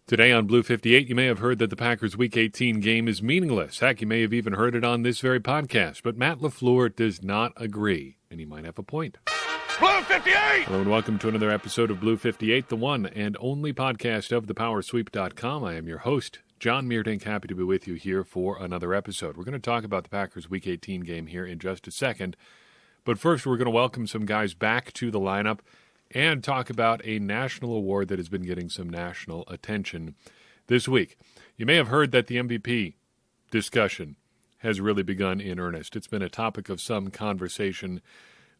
Today on Blue 58, you may have heard that the Packers' Week 18 game is meaningless. Heck, you may have even heard it on this very podcast. But Matt LaFleur does not agree, and he might have a point. Blue 58! Hello and welcome to another episode of Blue 58, the one and only podcast of thepowersweep.com. I am your host, John Meerdink, happy to be with you here for another episode. We're going to talk about the Packers' Week 18 game here in just a second. But first, we're going to welcome some guys back to the lineup and talk about a national award that has been getting some national attention this week. You may have heard that the MVP discussion has really begun in earnest. It's been a topic of some conversation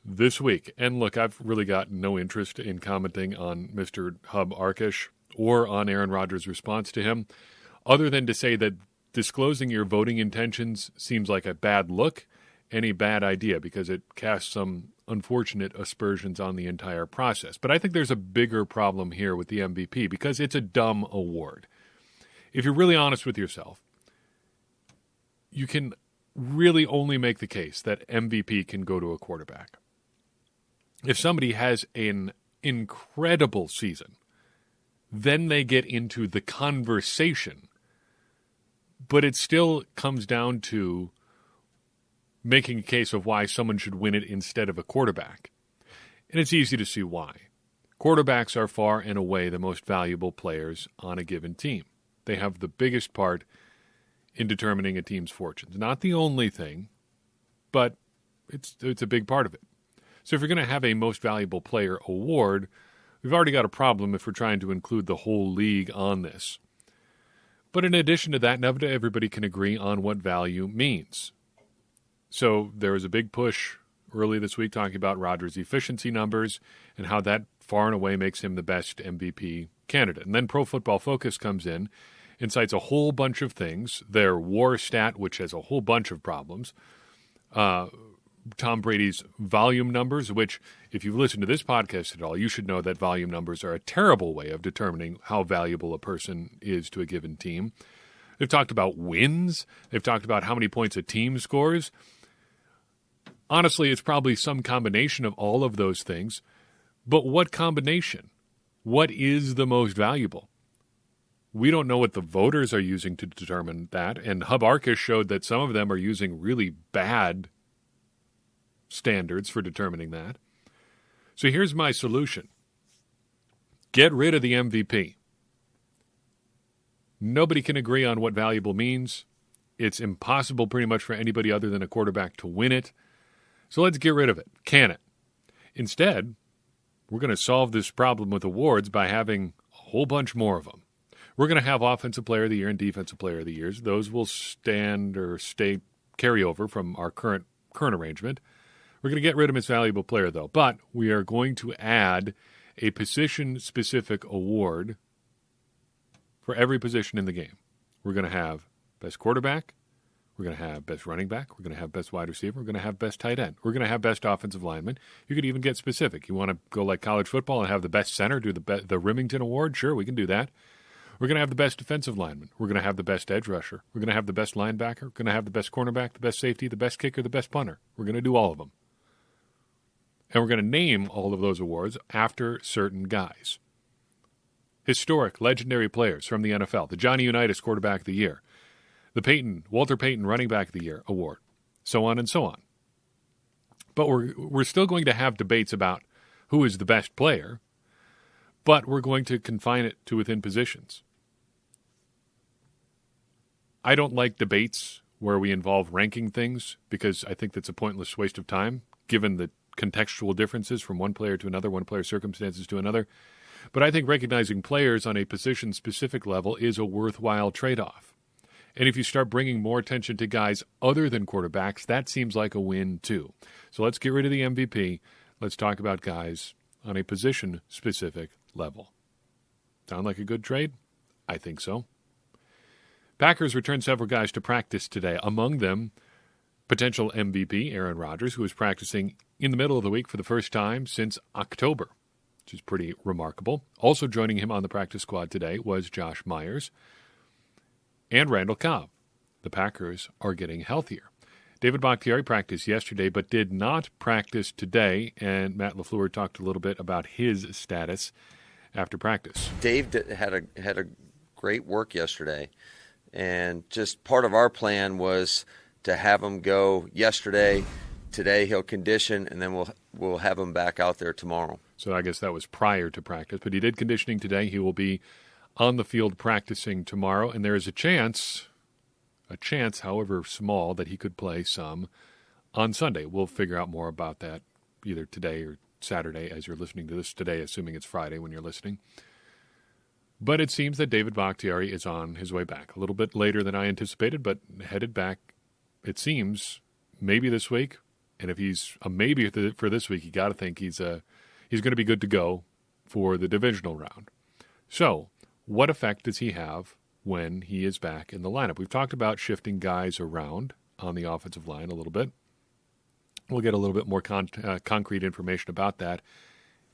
this week. And look, I've really got no interest in commenting on Mr. Hub Arkush or on Aaron Rodgers' response to him, other than to say that disclosing your voting intentions seems like a bad look and a bad idea because it casts some unfortunate aspersions on the entire process. But I think there's a bigger problem here with the MVP because it's a dumb award. If you're really honest with yourself, you can really only make the case that MVP can go to a quarterback. If somebody has an incredible season, then they get into the conversation. But it still comes down to making a case of why someone should win it instead of a quarterback. And it's easy to see why. Quarterbacks are far and away the most valuable players on a given team. They have the biggest part in determining a team's fortunes. Not the only thing, but it's a big part of it. So if you're going to have a most valuable player award, we've already got a problem if we're trying to include the whole league on this. But in addition to that, not everybody can agree on what value means. So there was a big push early this week talking about Rodgers' efficiency numbers and how that far and away makes him the best MVP candidate. And then Pro Football Focus comes in and cites a whole bunch of things. Their WAR stat, which has a whole bunch of problems. Tom Brady's volume numbers, which if you've listened to this podcast at all, you should know that volume numbers are a terrible way of determining how valuable a person is to a given team. They've talked about wins. They've talked about how many points a team scores. Honestly, it's probably some combination of all of those things. But what combination? What is the most valuable? We don't know what the voters are using to determine that. And Hub Arkush showed that some of them are using really bad standards for determining that. So here's my solution. Get rid of the MVP. Nobody can agree on what valuable means. It's impossible pretty much for anybody other than a quarterback to win it. So let's get rid of it. Can it? Instead, we're going to solve this problem with awards by having a whole bunch more of them. We're going to have Offensive Player of the Year and Defensive Player of the Years. Those will stand or stay carryover from our current arrangement. We're going to get rid of Most Valuable Player, though. But we are going to add a position-specific award for every position in the game. We're going to have Best Quarterback. We're going to have Best Running Back. We're going to have Best Wide Receiver. We're going to have Best Tight End. We're going to have Best Offensive Lineman. You could even get specific. You want to go like college football and have the Best Center, do the Remington Award? Sure, we can do that. We're going to have the Best Defensive Lineman. We're going to have the Best Edge Rusher. We're going to have the Best Linebacker. We're going to have the Best Cornerback, the Best Safety, the Best Kicker, the Best Punter. We're going to do all of them. And we're going to name all of those awards after certain guys. Historic, legendary players from the NFL. The Johnny Unitas Quarterback of the Year. The Walter Payton Running Back of the Year award, so on and so on. But we're still going to have debates about who is the best player, but we're going to confine it to within positions. I don't like debates where we involve ranking things because I think that's a pointless waste of time, given the contextual differences from one player to another, one player's circumstances to another. But I think recognizing players on a position-specific level is a worthwhile trade-off. And if you start bringing more attention to guys other than quarterbacks, that seems like a win too. So let's get rid of the MVP. Let's talk about guys on a position-specific level. Sound like a good trade? I think so. Packers returned several guys to practice today. Among them, potential MVP Aaron Rodgers, who was practicing in the middle of the week for the first time since October, which is pretty remarkable. Also joining him on the practice squad today was Josh Myers and Randall Cobb. The Packers are getting healthier. David Bakhtiari practiced yesterday but did not practice today, and Matt LaFleur talked a little bit about his status after practice. Dave had a great work yesterday. And just part of our plan was to have him go yesterday. Today he'll condition, and then we'll have him back out there tomorrow. So I guess that was prior to practice. But he did conditioning today. He will be on the field practicing tomorrow. And there is a chance, however small, that he could play some on Sunday. We'll figure out more about that either today or Saturday as you're listening to this, today assuming it's Friday when you're listening. But it seems that David Bakhtiari is on his way back. A little bit later than I anticipated, but headed back, it seems, maybe this week. And if he's a maybe for this week, you got to think he's going to be good to go for the divisional round. So what effect does he have when he is back in the lineup? We've talked about shifting guys around on the offensive line a little bit. We'll get a little bit more concrete information about that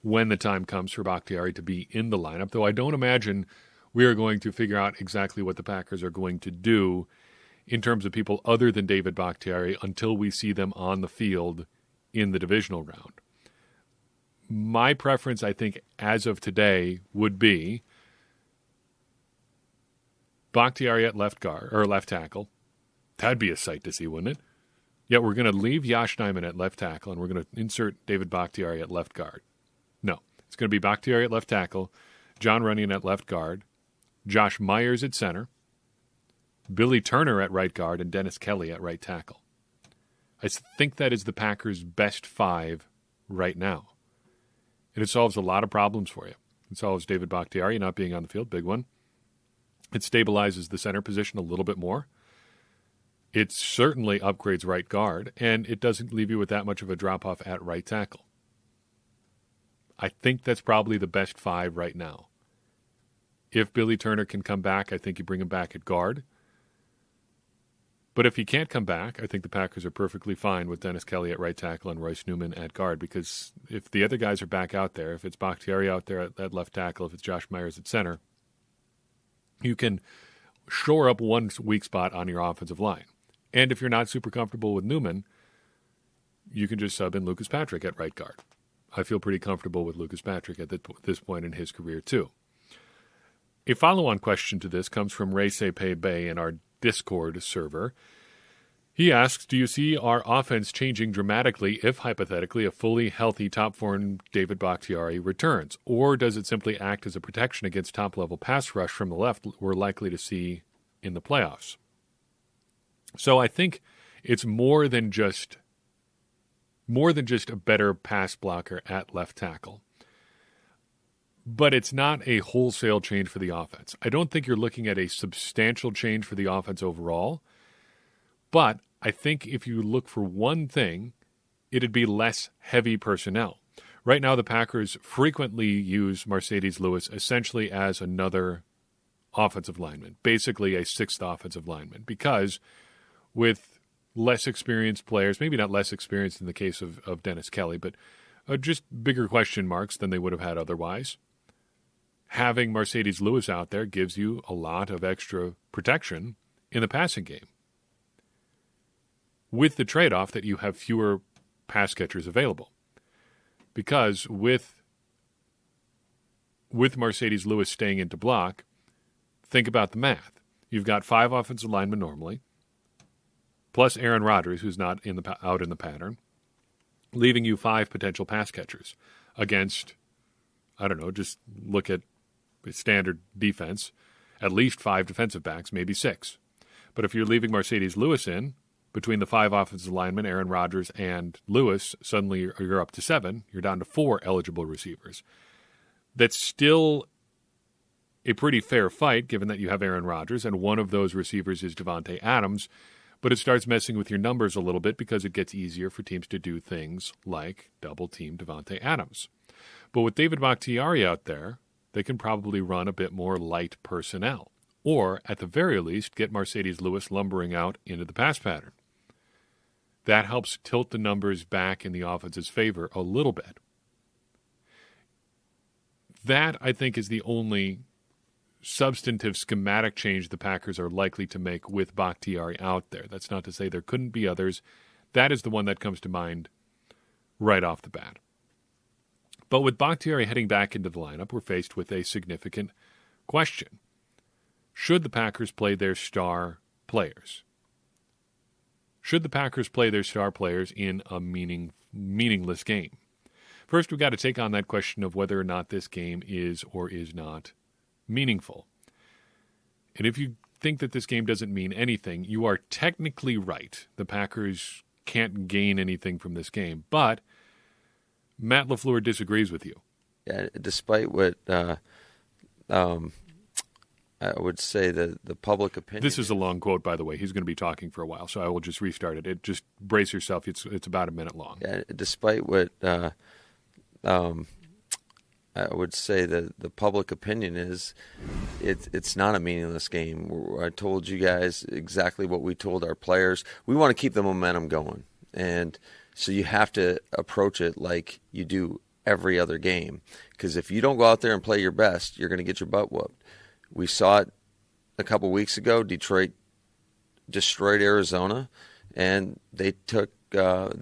when the time comes for Bakhtiari to be in the lineup, though I don't imagine we are going to figure out exactly what the Packers are going to do in terms of people other than David Bakhtiari until we see them on the field in the divisional round. My preference, I think, as of today would be Bakhtiari at left guard or left tackle. That'd be a sight to see, wouldn't it? Yeah, we're going to leave Yosh Nijman at left tackle, and we're going to insert David Bakhtiari at left guard. No, it's going to be Bakhtiari at left tackle, John Runyon at left guard, Josh Myers at center, Billy Turner at right guard, and Dennis Kelly at right tackle. I think that is the Packers' best five right now. And it solves a lot of problems for you. It solves David Bakhtiari not being on the field, big one. It stabilizes the center position a little bit more. It certainly upgrades right guard, and it doesn't leave you with that much of a drop-off at right tackle. I think that's probably the best five right now. If Billy Turner can come back, I think you bring him back at guard. But if he can't come back, I think the Packers are perfectly fine with Dennis Kelly at right tackle and Royce Newman at guard, because if the other guys are back out there, if it's Bakhtiari out there at left tackle, if it's Josh Myers at center, you can shore up one weak spot on your offensive line. And if you're not super comfortable with Newman, you can just sub in Lucas Patrick at right guard. I feel pretty comfortable with Lucas Patrick at this point in his career, too. A follow-on question to this comes from Ray Sepe Bay in our Discord server. He asks, do you see our offense changing dramatically if, hypothetically, a fully healthy top-form David Bakhtiari returns? Or does it simply act as a protection against top-level pass rush from the left we're likely to see in the playoffs? So I think it's more than just a better pass blocker at left tackle. But it's not a wholesale change for the offense. I don't think you're looking at a substantial change for the offense overall. But I think if you look for one thing, it'd be less heavy personnel. Right now, the Packers frequently use Mercedes Lewis essentially as another offensive lineman, basically a sixth offensive lineman, because with less experienced players, maybe not less experienced in the case of Dennis Kelly, but just bigger question marks than they would have had otherwise. Having Mercedes Lewis out there gives you a lot of extra protection in the passing game, with the trade-off that you have fewer pass catchers available. Because with Mercedes Lewis staying into block, think about the math. You've got 5 offensive linemen normally, plus Aaron Rodgers, who's not out in the pattern, leaving you 5 potential pass catchers against, I don't know, just look at standard defense, at least 5 defensive backs, maybe 6. But if you're leaving Mercedes Lewis in, between the 5 offensive linemen, Aaron Rodgers and Lewis, suddenly you're up to 7. You're down to 4 eligible receivers. That's still a pretty fair fight, given that you have Aaron Rodgers, and one of those receivers is Devontae Adams. But it starts messing with your numbers a little bit because it gets easier for teams to do things like double-team Devontae Adams. But with David Bakhtiari out there, they can probably run a bit more light personnel, or at the very least get Mercedes Lewis lumbering out into the pass pattern. That helps tilt the numbers back in the offense's favor a little bit. That, I think, is the only substantive schematic change the Packers are likely to make with Bakhtiari out there. That's not to say there couldn't be others. That is the one that comes to mind right off the bat. But with Bakhtiari heading back into the lineup, we're faced with a significant question. should the Packers play their star players? Should the Packers play their star players in a meaningless game? First, we've got to take on that question of whether or not this game is or is not meaningful. And if you think that this game doesn't mean anything, you are technically right. The Packers can't gain anything from this game. But Matt LaFleur disagrees with you. Yeah, despite what I would say the public opinion. This is a long quote, by the way. He's going to be talking for a while, so I will just restart it. Just brace yourself. It's about a minute long. Yeah, despite what I would say that the public opinion is, it's not a meaningless game. I told you guys exactly what we told our players. We want to keep the momentum going, and so you have to approach it like you do every other game. Because if you don't go out there and play your best, you're going to get your butt whooped. We saw it a couple weeks ago. Detroit destroyed Arizona, and they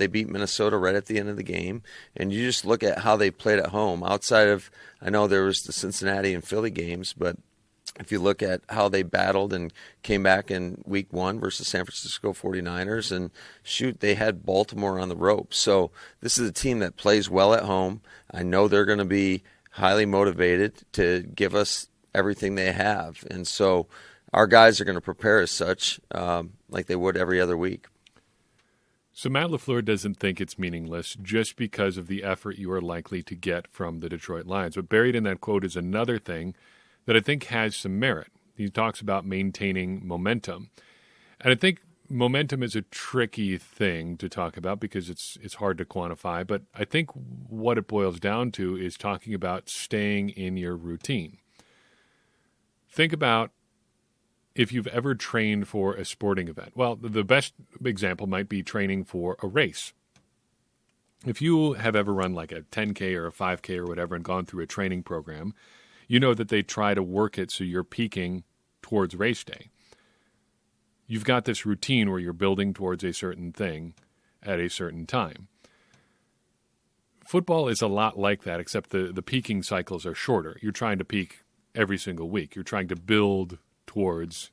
beat Minnesota right at the end of the game. And you just look at how they played at home. Outside of, I know there was the Cincinnati and Philly games, but if you look at how they battled and came back in week 1 versus San Francisco 49ers, and shoot, they had Baltimore on the ropes. So this is a team that plays well at home. I know they're going to be highly motivated to give us everything they have. And so our guys are going to prepare as such, like they would every other week. So Matt LaFleur doesn't think it's meaningless just because of the effort you are likely to get from the Detroit Lions. But buried in that quote is another thing that I think has some merit. He talks about maintaining momentum. And I think momentum is a tricky thing to talk about because it's hard to quantify. But I think what it boils down to is talking about staying in your routine. Think about if you've ever trained for a sporting event. Well, the best example might be training for a race. If you have ever run like a 10K or a 5K or whatever and gone through a training program, you know that they try to work it so you're peaking towards race day. You've got this routine where you're building towards a certain thing at a certain time. Football is a lot like that, except the peaking cycles are shorter. You're trying to peak every single week. You're trying to build towards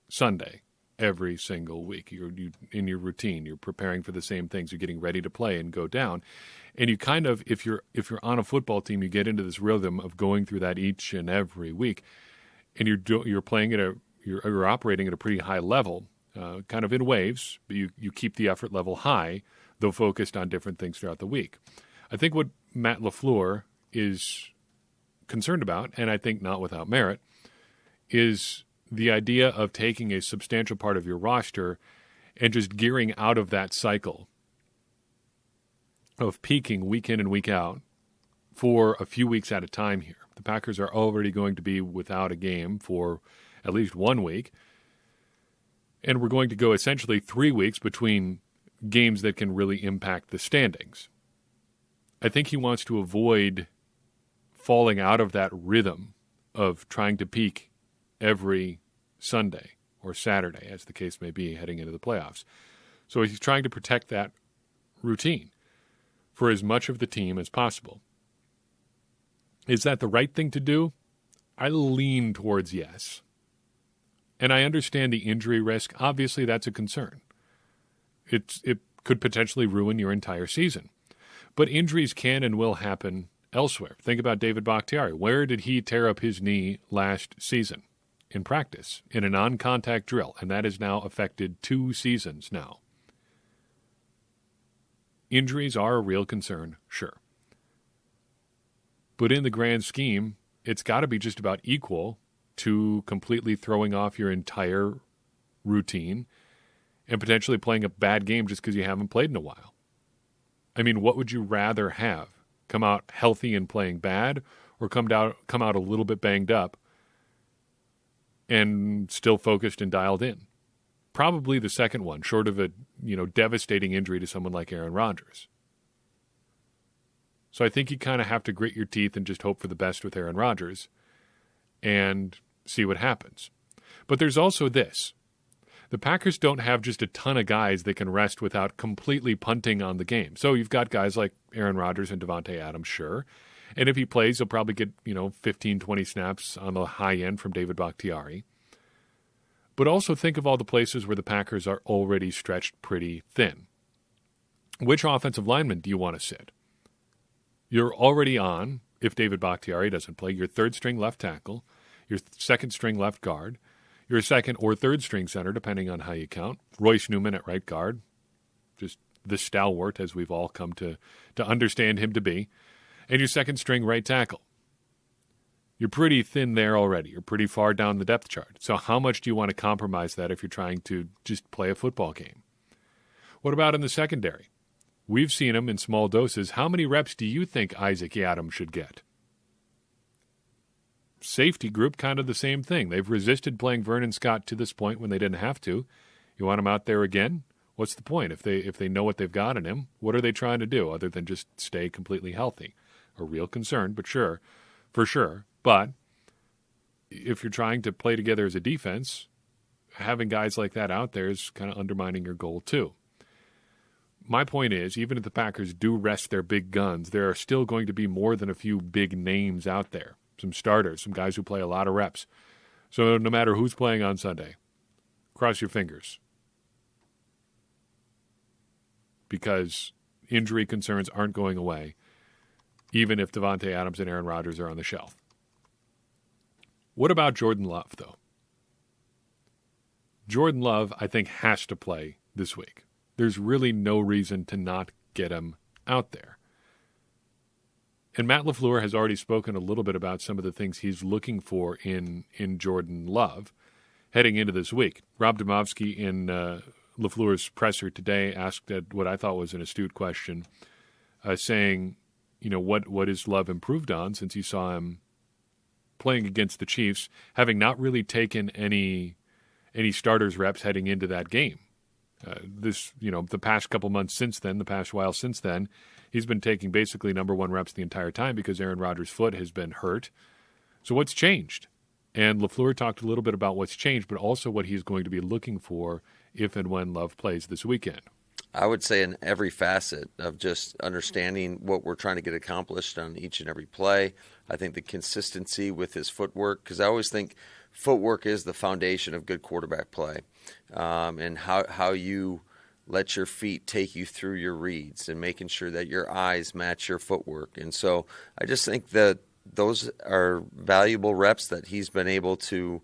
Sunday every single week. You're in your routine. You're preparing for the same things. You're getting ready to play and go down. And you kind of, if you're on a football team, you get into this rhythm of going through that each and every week, and you're playing you're operating at a pretty high level, kind of in waves. But you keep the effort level high, though focused on different things throughout the week. I think what Matt LaFleur is concerned about, and I think not without merit, is the idea of taking a substantial part of your roster and just gearing out of that cycle of peaking week in and week out for a few weeks at a time here. The Packers are already going to be without a game for at least 1 week, and we're going to go essentially 3 weeks between games that can really impact the standings. I think he wants to avoid falling out of that rhythm of trying to peak every Sunday or Saturday, as the case may be, heading into the playoffs. So he's trying to protect that routine for as much of the team as possible. Is that the right thing to do? I lean towards yes. And I understand the injury risk. Obviously, that's a concern. It could potentially ruin your entire season. But injuries can and will happen elsewhere. Think about David Bakhtiari. Where did he tear up his knee last season? In practice, in a non-contact drill, and that has now affected 2 seasons now. Injuries are a real concern, sure. But in the grand scheme, it's got to be just about equal to completely throwing off your entire routine and potentially playing a bad game just because you haven't played in a while. I mean, what would you rather have? Come out healthy and playing bad, or come out a little bit banged up and still focused and dialed in? Probably the second one, short of a devastating injury to someone like Aaron Rodgers. So I think you kind of have to grit your teeth and just hope for the best with Aaron Rodgers and see what happens. But there's also this. The Packers don't have just a ton of guys they can rest without completely punting on the game. So you've got guys like Aaron Rodgers and Devontae Adams, sure. And if he plays, he'll probably get 15, 20 snaps on the high end from David Bakhtiari. But also think of all the places where the Packers are already stretched pretty thin. Which offensive lineman do you want to sit? You're already on, if David Bakhtiari doesn't play, your third-string left tackle, your second-string left guard, your second or third-string center, depending on how you count, Royce Newman at right guard, just the stalwart, as we've all come to understand him to be, and your second-string right tackle. You're pretty thin there already. You're pretty far down the depth chart. So how much do you want to compromise that if you're trying to just play a football game? What about in the secondary? We've seen him in small doses. How many reps do you think Isaac Yiadom should get? Safety group, kind of the same thing. They've resisted playing Vernon Scott to this point when they didn't have to. You want him out there again? What's the point? If they know what they've got in him, what are they trying to do other than just stay completely healthy? A real concern, but sure, for sure. But if you're trying to play together as a defense, having guys like that out there is kind of undermining your goal too. My point is, even if the Packers do rest their big guns, there are still going to be more than a few big names out there. Some starters, some guys who play a lot of reps. So no matter who's playing on Sunday, cross your fingers. Because injury concerns aren't going away, even if Davante Adams and Aaron Rodgers are on the shelf. What about Jordan Love, though? Jordan Love, I think, has to play this week. There's really no reason to not get him out there. And Matt LaFleur has already spoken a little bit about some of the things he's looking for in Jordan Love heading into this week. Rob Demovsky in LaFleur's presser today asked what I thought was an astute question, saying, what is Love improved on since you saw him playing against the Chiefs, having not really taken any starters reps heading into that game. The past couple months since then, the past while since then, he's been taking basically number one reps the entire time because Aaron Rodgers' foot has been hurt. So what's changed? And LaFleur talked a little bit about what's changed, but also what he's going to be looking for if and when Love plays this weekend. I would say in every facet of just understanding what we're trying to get accomplished on each and every play. I think the consistency with his footwork, because I always think footwork is the foundation of good quarterback play, and how you let your feet take you through your reads and making sure that your eyes match your footwork. And so I just think that those are valuable reps that he's been able to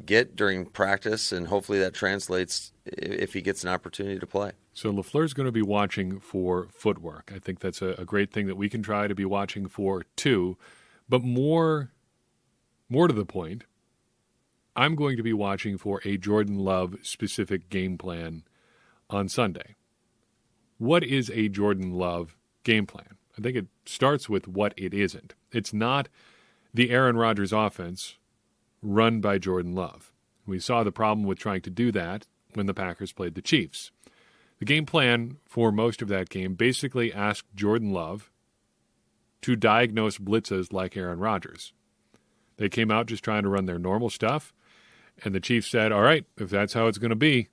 get during practice, and hopefully that translates if he gets an opportunity to play. So LaFleur's going to be watching for footwork. I think that's a great thing that we can try to be watching for too. But more to the point, I'm going to be watching for a Jordan Love specific game plan on Sunday. What is a Jordan Love game plan? I think it starts with what it isn't. It's not the Aaron Rodgers offense run by Jordan Love. We saw the problem with trying to do that when the Packers played the Chiefs. The game plan for most of that game basically asked Jordan Love to diagnose blitzes like Aaron Rodgers. They came out just trying to run their normal stuff, and the Chiefs said, all right, if that's how it's going to be,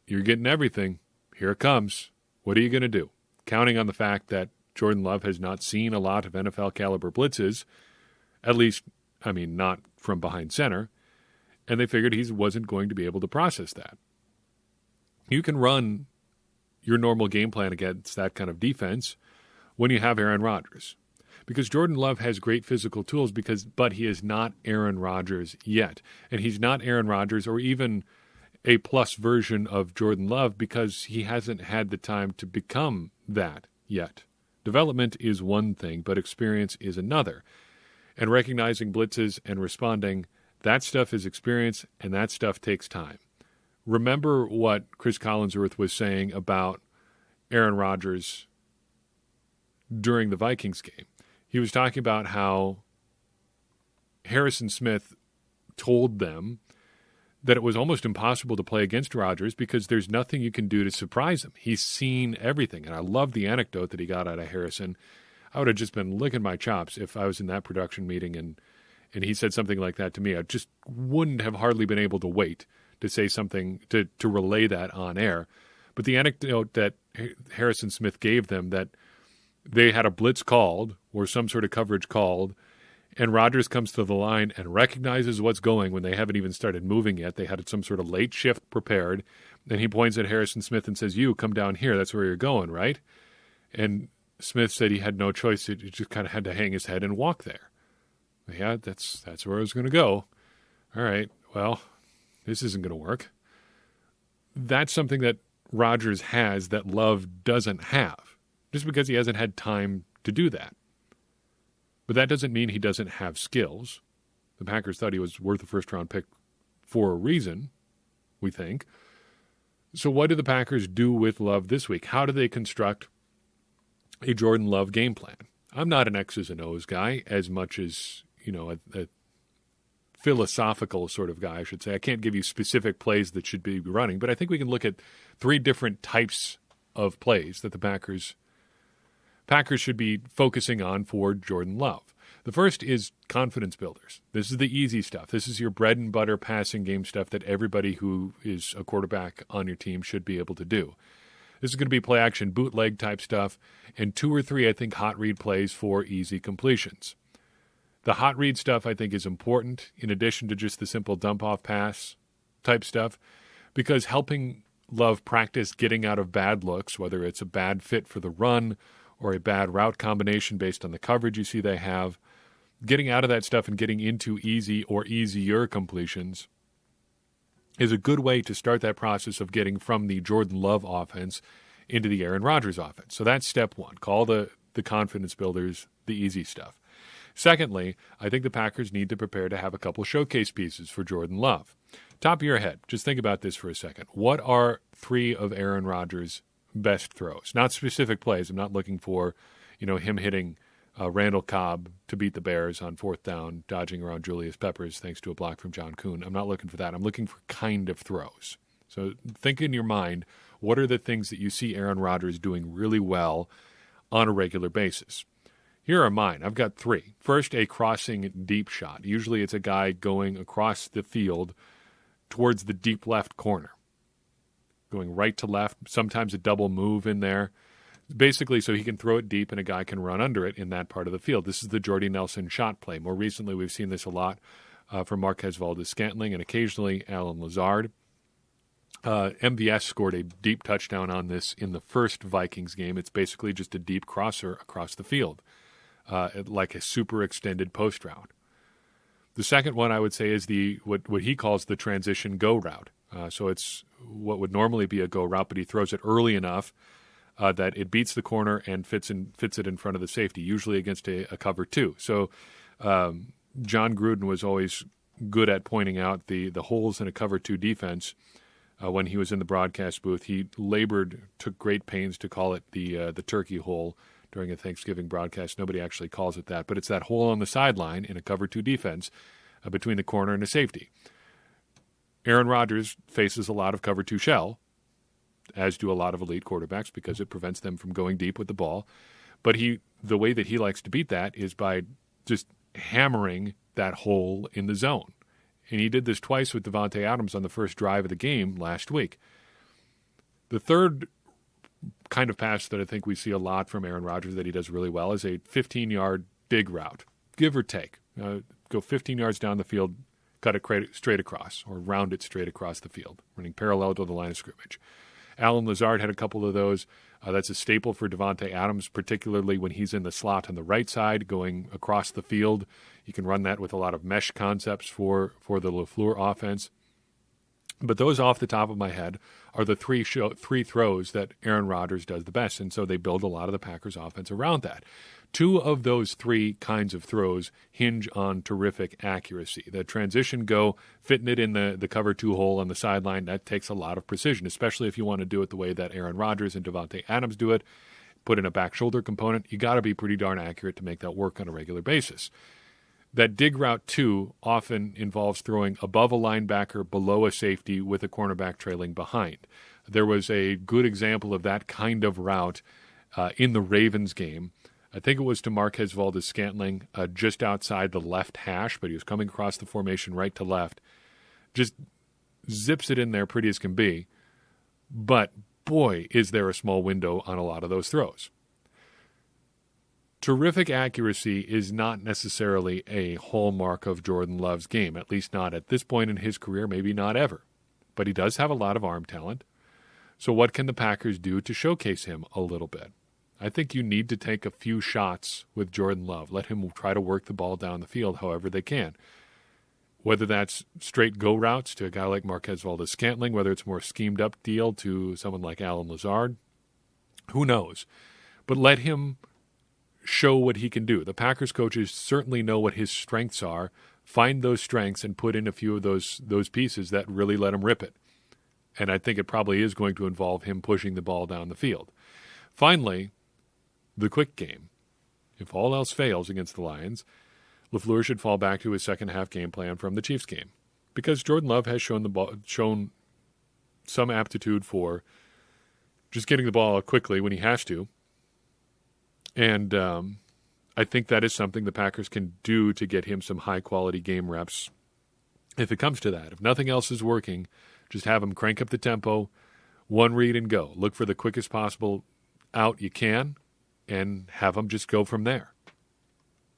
you're getting everything. Here it comes. What are you going to do? Counting on the fact that Jordan Love has not seen a lot of NFL-caliber blitzes, at least, not from behind center, and they figured he wasn't going to be able to process that. You can run your normal game plan against that kind of defense when you have Aaron Rodgers. Because Jordan Love has great physical tools, but he is not Aaron Rodgers yet. And he's not Aaron Rodgers or even a plus version of Jordan Love because he hasn't had the time to become that yet. Development is one thing, but experience is another. And recognizing blitzes and responding, that stuff is experience, and that stuff takes time. Remember what Chris Collinsworth was saying about Aaron Rodgers during the Vikings game. He was talking about how Harrison Smith told them that it was almost impossible to play against Rodgers because there's nothing you can do to surprise him. He's seen everything. And I love the anecdote that he got out of Harrison. I would have just been licking my chops if I was in that production meeting and he said something like that to me. I just wouldn't have hardly been able to wait to say something, to relay that on air. But the anecdote that Harrison Smith gave them, that they had a blitz called or some sort of coverage called, And Rodgers comes to the line and recognizes what's going when they haven't even started moving yet. They had some sort of late shift prepared. And he points at Harrison Smith and says, "You, come down here. That's where you're going, right?" And Smith said he had no choice. He just kind of had to hang his head and walk there. Yeah, that's where I was going to go. All right, well, this isn't going to work. That's something that Rodgers has that Love doesn't have, just because he hasn't had time to do that. But that doesn't mean he doesn't have skills. The Packers thought he was worth a first-round pick for a reason, we think. So what do the Packers do with Love this week? How do they construct a Jordan Love game plan? I'm not an X's and O's guy as much as, a philosophical sort of guy, I should say. I can't give you specific plays that should be running, but I think we can look at 3 different types of plays that the Packers should be focusing on for Jordan Love. The first is confidence builders. This is the easy stuff. This is your bread and butter passing game stuff that everybody who is a quarterback on your team should be able to do. This is going to be play action bootleg type stuff and 2 or 3, I think, hot read plays for easy completions. The hot read stuff, I think, is important in addition to just the simple dump off pass type stuff, because helping Love practice getting out of bad looks, whether it's a bad fit for the run or a bad route combination based on the coverage you see they have, getting out of that stuff and getting into easy or easier completions is a good way to start that process of getting from the Jordan Love offense into the Aaron Rodgers offense. So that's step 1. Call the confidence builders the easy stuff. Secondly, I think the Packers need to prepare to have a couple showcase pieces for Jordan Love. Top of your head, just think about this for a second. What are 3 of Aaron Rodgers' best throws? Not specific plays. I'm not looking for, him hitting Randall Cobb to beat the Bears on 4th down, dodging around Julius Peppers thanks to a block from John Kuhn. I'm not looking for that. I'm looking for kind of throws. So think in your mind, what are the things that you see Aaron Rodgers doing really well on a regular basis? Here are mine. I've got 3. First, a crossing deep shot. Usually it's a guy going across the field towards the deep left corner, going right to left, sometimes a double move in there, basically so he can throw it deep and a guy can run under it in that part of the field. This is the Jordy Nelson shot play. More recently, we've seen this a lot from Marquez Valdes-Scantling and occasionally Allen Lazard. MVS scored a deep touchdown on this in the first Vikings game. It's basically just a deep crosser across the field, like a super extended post route. The second one I would say is what he calls the transition go route. So it's what would normally be a go route, but he throws it early enough that it beats the corner and fits it in front of the safety, usually against a cover 2. So John Gruden was always good at pointing out the holes in a cover 2 defense. When he was in the broadcast booth, he took great pains to call it the turkey hole during a Thanksgiving broadcast. Nobody actually calls it that, but it's that hole on the sideline in a cover 2 defense between the corner and a safety. Aaron Rodgers faces a lot of cover 2 shell, as do a lot of elite quarterbacks, because it prevents them from going deep with the ball. But the way that he likes to beat that is by just hammering that hole in the zone. And he did this twice with Davante Adams on the first drive of the game last week. The third kind of pass that I think we see a lot from Aaron Rodgers that he does really well is a 15-yard dig route, give or take. Go 15 yards down the field, cut it straight across, or round it straight across the field, running parallel to the line of scrimmage. Allen Lazard had a couple of those. That's a staple for Davante Adams, particularly when he's in the slot on the right side, going across the field. You can run that with a lot of mesh concepts for the LaFleur offense. But those off the top of my head are the three throws that Aaron Rodgers does the best, and so they build a lot of the Packers' offense around that. 2 of those 3 kinds of throws hinge on terrific accuracy. The transition go, fitting it in the cover 2 hole on the sideline, that takes a lot of precision, especially if you want to do it the way that Aaron Rodgers and Davante Adams do it. Put in a back shoulder component, you got to be pretty darn accurate to make that work on a regular basis. That dig route 2 often involves throwing above a linebacker, below a safety, with a cornerback trailing behind. There was a good example of that kind of route in the Ravens game. I think it was to Marquez Valdes-Scantling just outside the left hash, but he was coming across the formation right to left. Just zips it in there pretty as can be. But, boy, is there a small window on a lot of those throws. terrific accuracy is not necessarily a hallmark of Jordan Love's game, at least not at this point in his career, maybe not ever. But he does have a lot of arm talent. So what can the Packers do to showcase him a little bit? I think you need to take a few shots with Jordan Love. Let him try to work the ball down the field however they can. Whether that's straight go routes to a guy like Marquez Valdes-Scantling, whether it's more schemed up deal to someone like Alan Lazard, who knows? But let him show what he can do. The Packers coaches certainly know what his strengths are. Find those strengths and put in a few of those pieces that really let him rip it. And I think it probably is going to involve him pushing the ball down the field. Finally, the quick game. If all else fails against the Lions, LaFleur should fall back to his second-half game plan from the Chiefs game, because Jordan Love has shown some aptitude for just getting the ball out quickly when he has to. And I think that is something the Packers can do to get him some high-quality game reps if it comes to that. If nothing else is working, just have him crank up the tempo, one read and go. Look for the quickest possible out you can, and have him just go from there.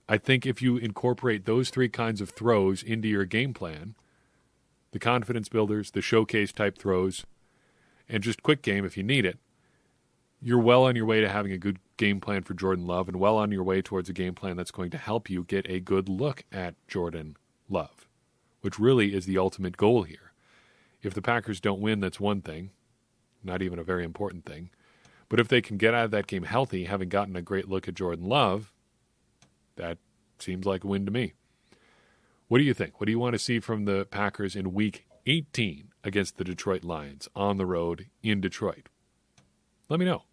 I think if you incorporate those three kinds of throws into your game plan, the confidence builders, the showcase type throws, and just quick game if you need it, you're well on your way to having a good game plan for Jordan Love and well on your way towards a game plan that's going to help you get a good look at Jordan Love, which really is the ultimate goal here. If the Packers don't win, that's one thing, not even a very important thing. But if they can get out of that game healthy, having gotten a great look at Jordan Love, that seems like a win to me. What do you think? What do you want to see from the Packers in Week 18 against the Detroit Lions on the road in Detroit? Let me know.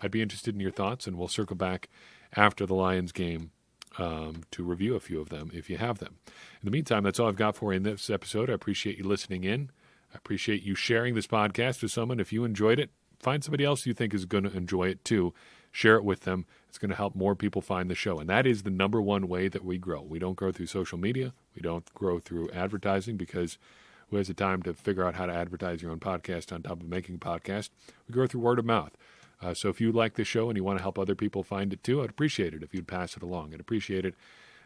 I'd be interested in your thoughts, and we'll circle back after the Lions game to review a few of them if you have them. In the meantime, that's all I've got for you in this episode. I appreciate you listening in. I appreciate you sharing this podcast with someone. If you enjoyed it, find somebody else you think is going to enjoy it too. Share it with them. It's going to help more people find the show. And that is the number one way that we grow. We don't grow through social media. We don't grow through advertising, because who has the time to figure out how to advertise your own podcast on top of making a podcast? We grow through word of mouth. So if you like the show and you want to help other people find it too, I'd appreciate it if you'd pass it along. I'd appreciate it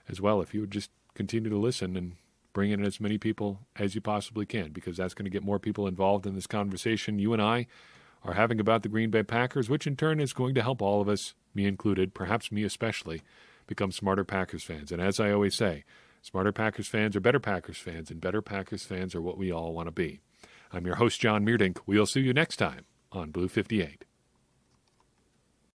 as well if you would just continue to listen and bring in as many people as you possibly can, because that's going to get more people involved in this conversation you and I are having about the Green Bay Packers, which in turn is going to help all of us, me included, perhaps me especially, become smarter Packers fans. And as I always say, smarter Packers fans are better Packers fans, and better Packers fans are what we all want to be. I'm your host, John Meerdink. We'll see you next time on Blue 58.